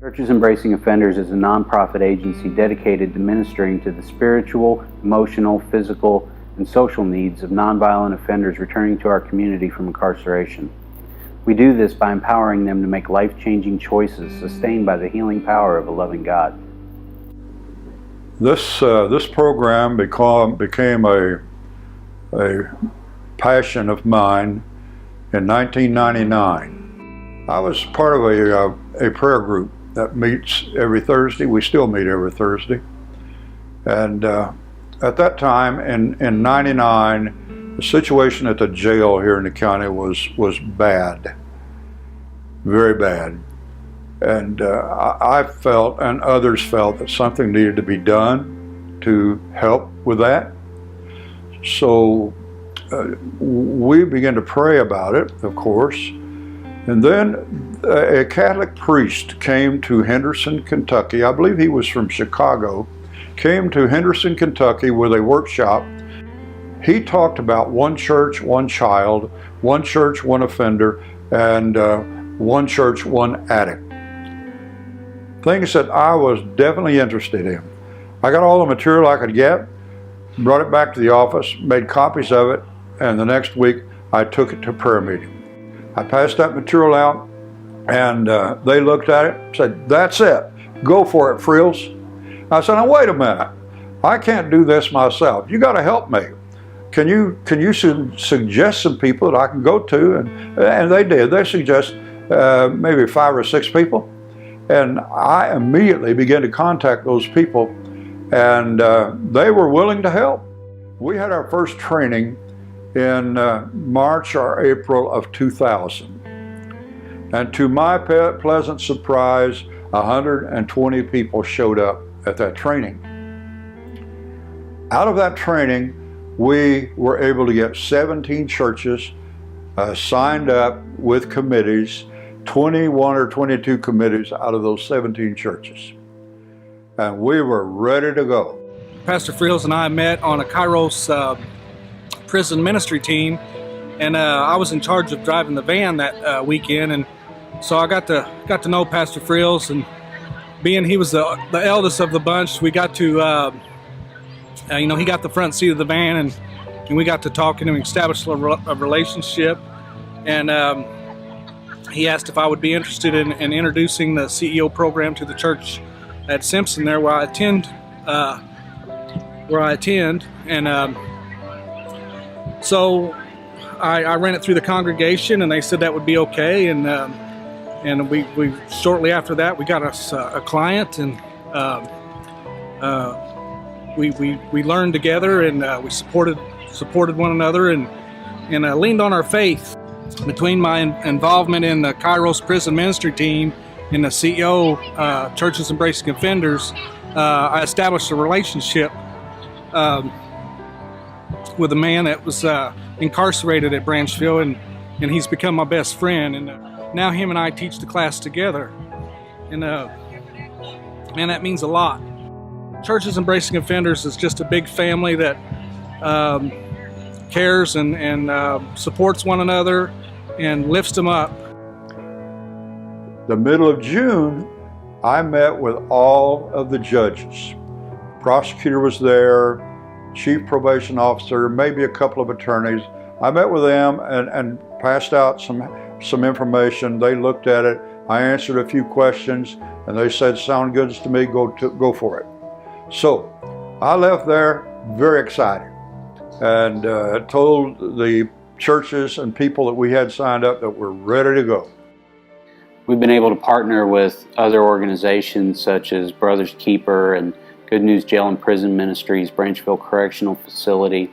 Churches Embracing Offenders is a nonprofit agency dedicated to ministering to the spiritual, emotional, physical, and social needs of nonviolent offenders returning to our community from incarceration. We do this by empowering them to make life-changing choices sustained by the healing power of a loving God. This program became a passion of mine in 1999. I was part of a prayer group that meets every Thursday. We still meet every Thursday. And at that time, in 99, the situation at the jail here in the county was bad, very bad. And I felt, and others felt, that something needed to be done to help with that. So we began to pray about it, of course. And then a Catholic priest came to Henderson, Kentucky. I believe he was from Chicago. Came to Henderson, Kentucky with a workshop. He talked about one church, one child, one church, one offender, and one church, one addict. Things that I was definitely interested in. I got all the material I could get, brought it back to the office, made copies of it, and the next week I took it to prayer meeting. I passed that material out, and they looked at it and said, "That's it, go for it, Frills." I said, "Now wait a minute, I can't do this myself. You got to help me. Can you suggest some people that I can go to?" And they did. They suggested maybe 5 or 6 people. And I immediately began to contact those people, and they were willing to help. We had our first training in March or April of 2000. And to my pleasant surprise, 120 people showed up at that training. Out of that training, we were able to get 17 churches signed up with committees, 21 or 22 committees out of those 17 churches. And we were ready to go. Pastor Frills and I met on a Kairos prison ministry team, and I was in charge of driving the van that weekend, and so I got to know Pastor Frills, and being he was the eldest of the bunch, we got to he got the front seat of the van, and we got to talking and we established a relationship, and he asked if I would be interested in introducing the CEO program to the church at Simpson there where I attend, and so I ran it through the congregation, and they said that would be okay, and we shortly after that we got us a client, and we learned together, and we supported one another, and leaned on our faith. Between my involvement in the Kairos prison ministry team and the CEO Churches Embracing Offenders, I established a relationship with a man that was incarcerated at Branchville, and he's become my best friend, and now him and I teach the class together, and man, that means a lot. Churches Embracing Offenders is just a big family that cares and supports one another and lifts them up. The middle of June, I met with all of the judges. Prosecutor was there, chief probation officer, maybe a couple of attorneys. I met with them and passed out some information. They looked at it. I answered a few questions, and they said, "Sound good to me, go for it." So I left there very excited, and told the churches and people that we had signed up that we're ready to go. We've been able to partner with other organizations such as Brothers Keeper and Good News Jail and Prison Ministries, Branchville Correctional Facility,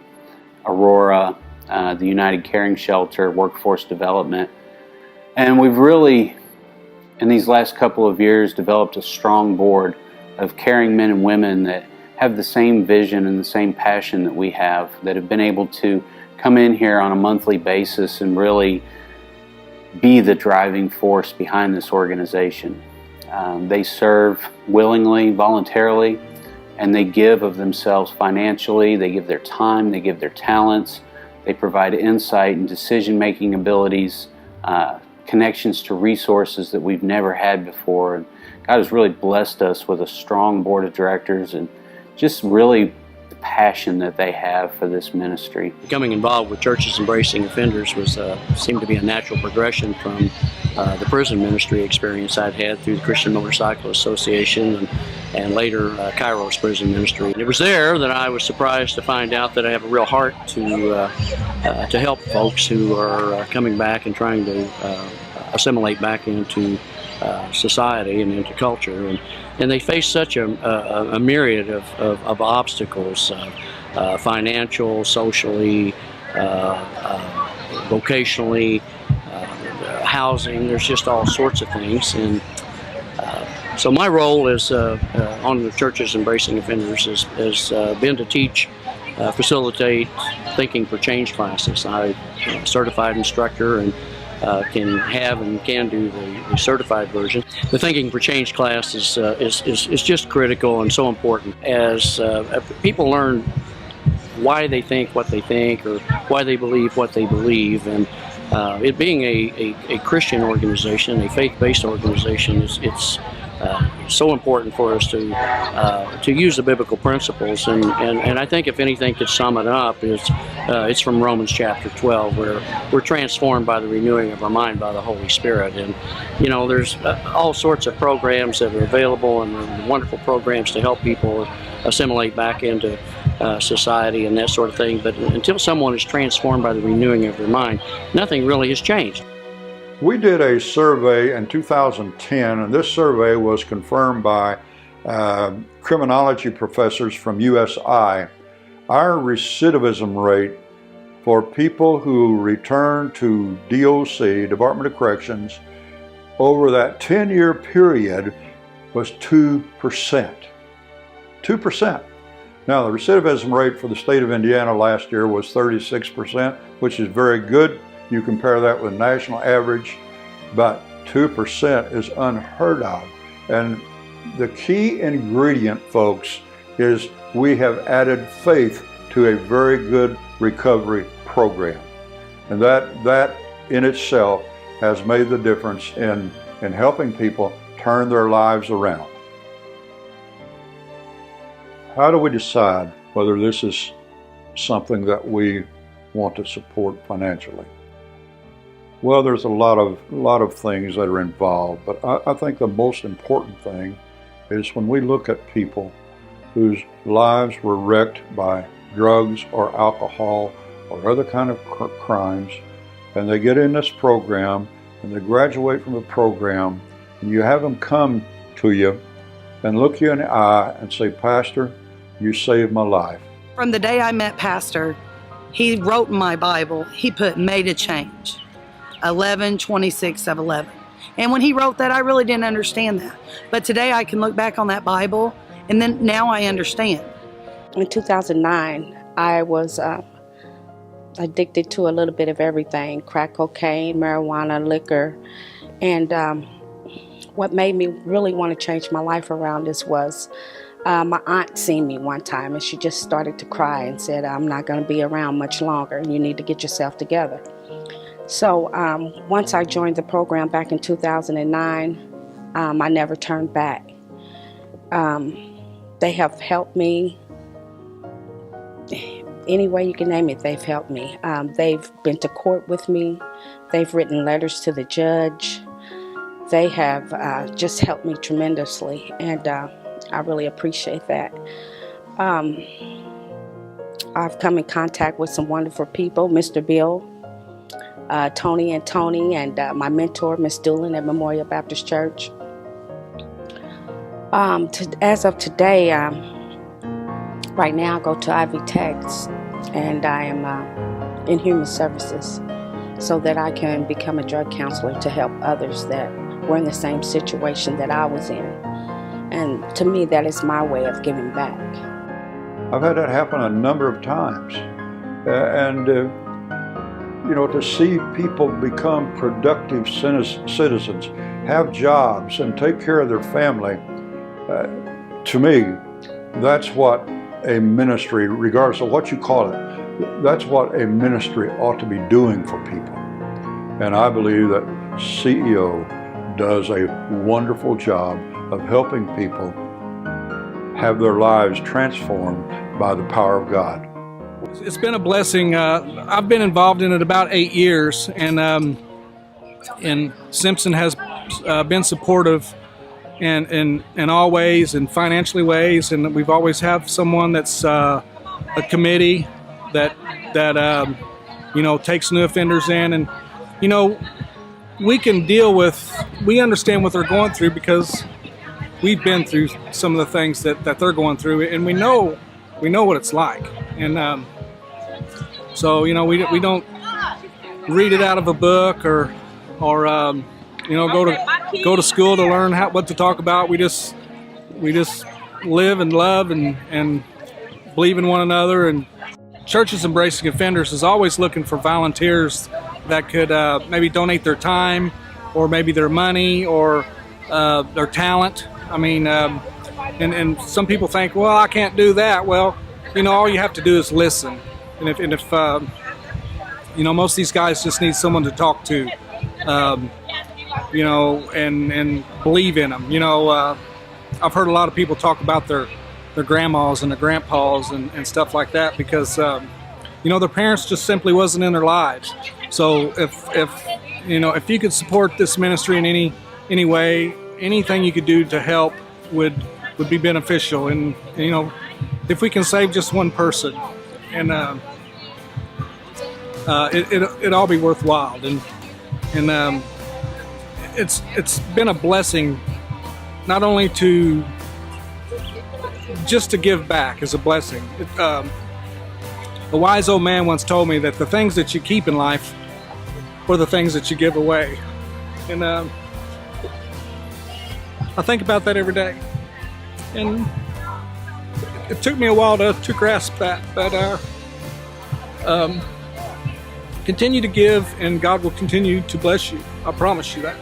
Aurora, the United Caring Shelter, Workforce Development. And we've really, in these last couple of years, developed a strong board of caring men and women that have the same vision and the same passion that we have, that have been able to come in here on a monthly basis and really be the driving force behind this organization. They serve willingly, voluntarily, and they give of themselves financially. They give their time, they give their talents, they provide insight and decision-making abilities, connections to resources that we've never had before, and God has really blessed us with a strong board of directors and just really the passion that they have for this ministry. Becoming involved with Churches Embracing Offenders seemed to be a natural progression from the prison ministry experience I'd had through the Christian Motorcycle Association and later Kairos Prison Ministry. And it was there that I was surprised to find out that I have a real heart to help folks who are coming back and trying to assimilate back into society and into culture. And they face such a myriad of obstacles, financial, socially, vocationally, housing. There's just all sorts of things. And so my role is on the Churches Embracing Offenders has been to teach, facilitate Thinking for Change classes. I'm a certified instructor and can have and can do the certified version. The Thinking for Change class is just critical and so important as people learn why they think what they think or why they believe what they believe. And it being a Christian organization, a faith-based organization, it's so important for us to use the biblical principles, and I think if anything could sum it up, it's from Romans chapter 12, where we're transformed by the renewing of our mind by the Holy Spirit. And you know, there's all sorts of programs that are available, and wonderful programs to help people assimilate back into society and that sort of thing. But until someone is transformed by the renewing of their mind, nothing really has changed. We did a survey in 2010, and this survey was confirmed by criminology professors from USI. Our recidivism rate for people who return to DOC, Department of Corrections, over that 10-year period was 2%. 2%. Now, the recidivism rate for the state of Indiana last year was 36%, which is very good. You compare that with national average, but 2% is unheard of. And the key ingredient, folks, is we have added faith to a very good recovery program. And that in itself has made the difference in helping people turn their lives around. How do we decide whether this is something that we want to support financially? Well, there's a lot of things that are involved, but I think the most important thing is when we look at people whose lives were wrecked by drugs or alcohol or other kind of crimes, and they get in this program and they graduate from the program, and you have them come to you and look you in the eye and say, "Pastor, you saved my life." From the day I met Pastor, he wrote in my Bible, he put "made a change." 11/26 of 11. And when he wrote that, I really didn't understand that. But today I can look back on that Bible, and then now I understand. In 2009, I was addicted to a little bit of everything: crack cocaine, marijuana, liquor. And what made me really want to change my life around this was my aunt seen me one time, and she just started to cry and said, "I'm not going to be around much longer. You need to get yourself together." So once I joined the program back in 2009, I never turned back. They have helped me any way you can name it. They've helped me. They've been to court with me. They've written letters to the judge. They have just helped me tremendously, and I really appreciate that. I've come in contact with some wonderful people: Mr. Bill, Tony and Tony, and my mentor, Miss Doolin at Memorial Baptist Church. As of today, right now I go to Ivy Techs, and I am in human services so that I can become a drug counselor to help others that were in the same situation that I was in. And to me, that is my way of giving back. I've had that happen a number of times. You know, to see people become productive citizens, have jobs, and take care of their family, to me, that's what a ministry, regardless of what you call it, that's what a ministry ought to be doing for people. And I believe that CEO does a wonderful job of helping people have their lives transformed by the power of God. It's been a blessing. I've been involved in it about 8 years, and Simpson has been supportive in all ways, and financially ways, and we've always have someone that's a committee that takes new offenders in, and we understand what they're going through because we've been through some of the things that they're going through, and we know what it's like. And so we don't read it out of a book or go to school to learn what to talk about. We just live and love and believe in one another. And Churches Embracing Offenders is always looking for volunteers that could maybe donate their time, or maybe their money, or their talent. I mean, and some people think, well, I can't do that. Well, all you have to do is listen. And if most of these guys just need someone to talk to, and believe in them. I've heard a lot of people talk about their grandmas and their grandpas and stuff like that because their parents just simply wasn't in their lives. So if you could support this ministry in any way, anything you could do to help would be beneficial. And if we can save just one person, and it'd all be worthwhile. And it's been a blessing, not only to give back is a blessing. A wise old man once told me that the things that you keep in life are the things that you give away. And I think about that every day. And it took me a while to grasp that, but continue to give, and God will continue to bless you. I promise you that.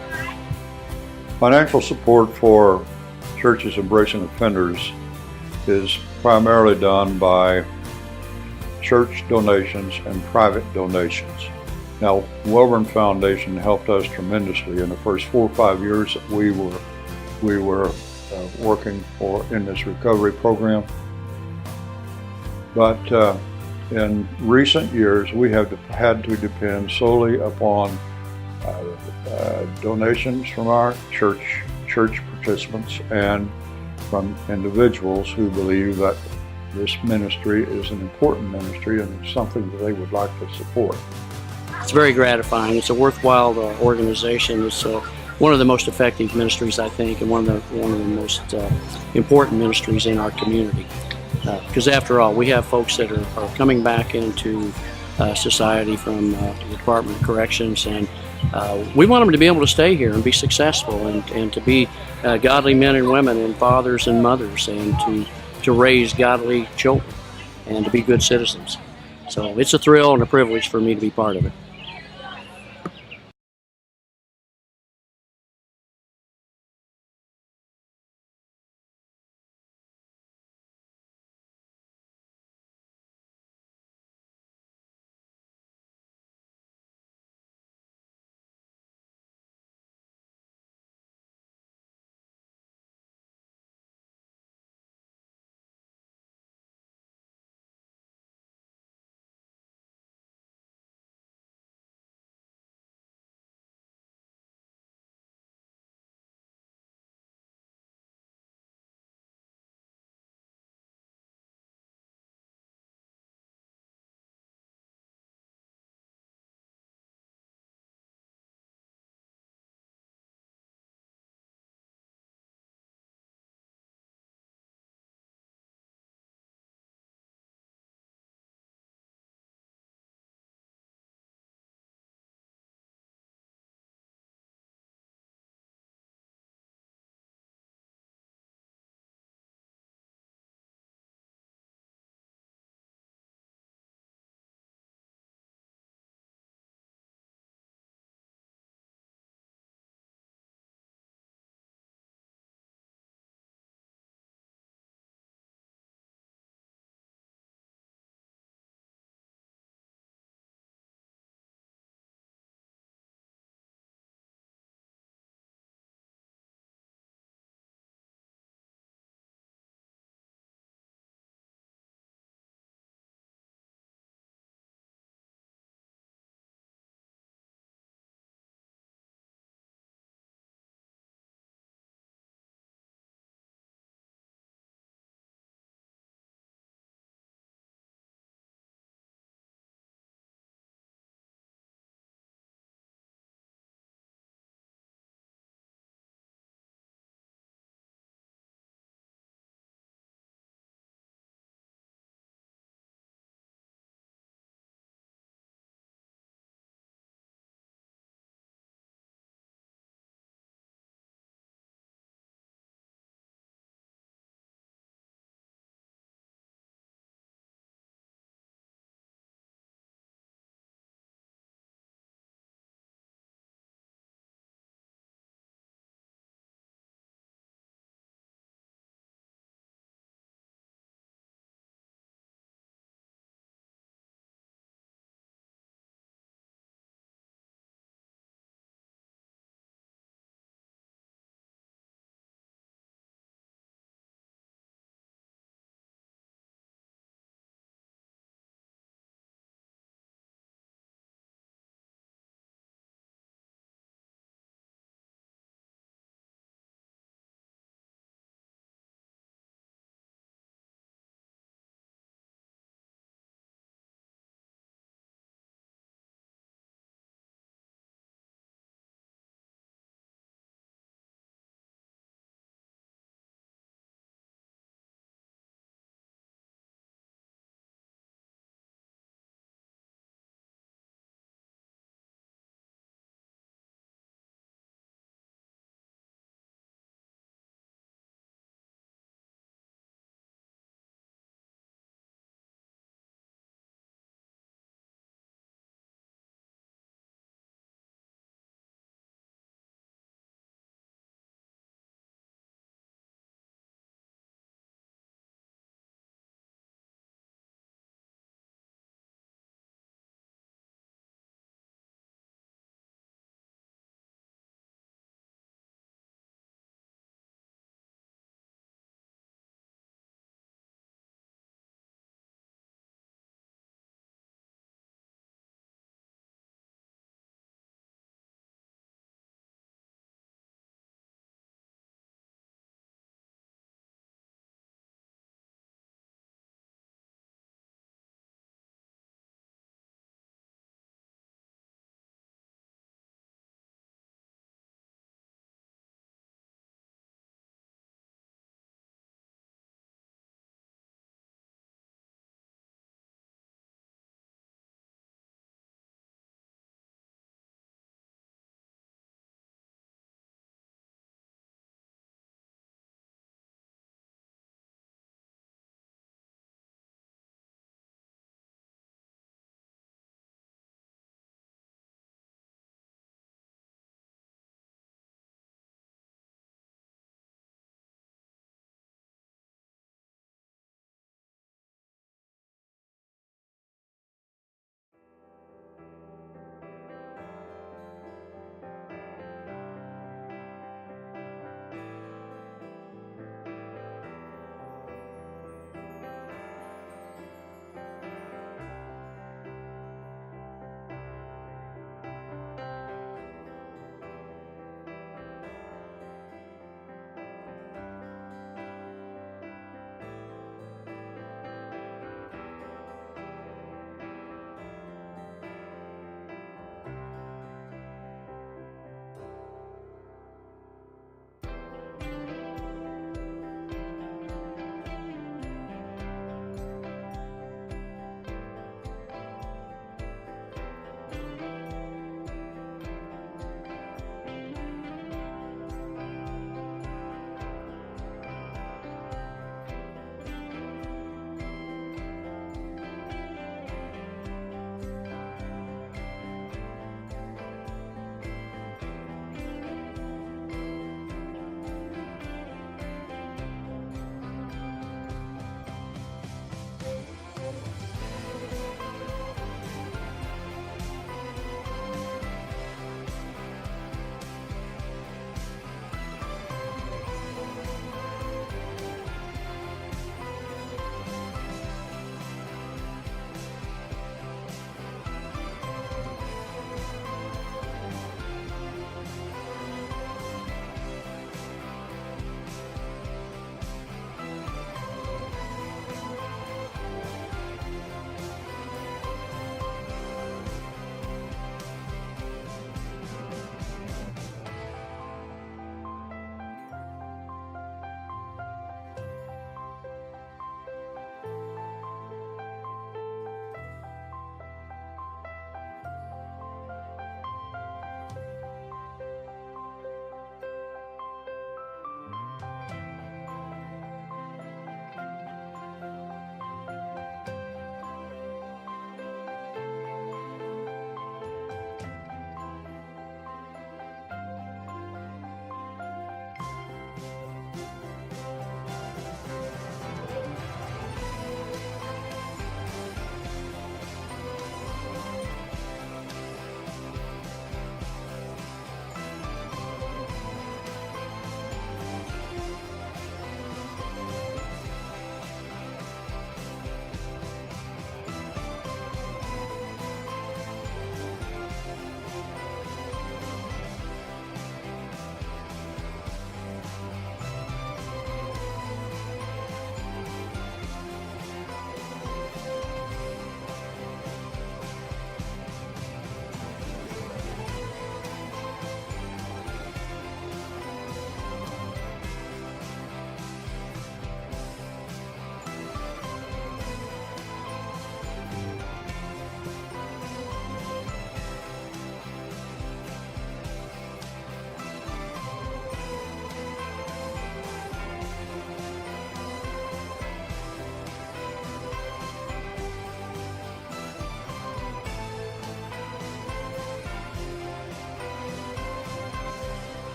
Financial support for Churches Embracing Offenders is primarily done by church donations and private donations. Now, Welborn Foundation helped us tremendously in the first 4 or 5 years that we were working in this recovery program. But in recent years, we have had to depend solely upon donations from our church participants and from individuals who believe that this ministry is an important ministry and it's something that they would like to support. It's very gratifying. It's a worthwhile organization. It's one of the most effective ministries, I think, and one of the most important ministries in our community. Because after all, we have folks that are coming back into society from the Department of Corrections, and we want them to be able to stay here and be successful, and to be godly men and women and fathers and mothers, and to raise godly children and to be good citizens. So it's a thrill and a privilege for me to be part of it.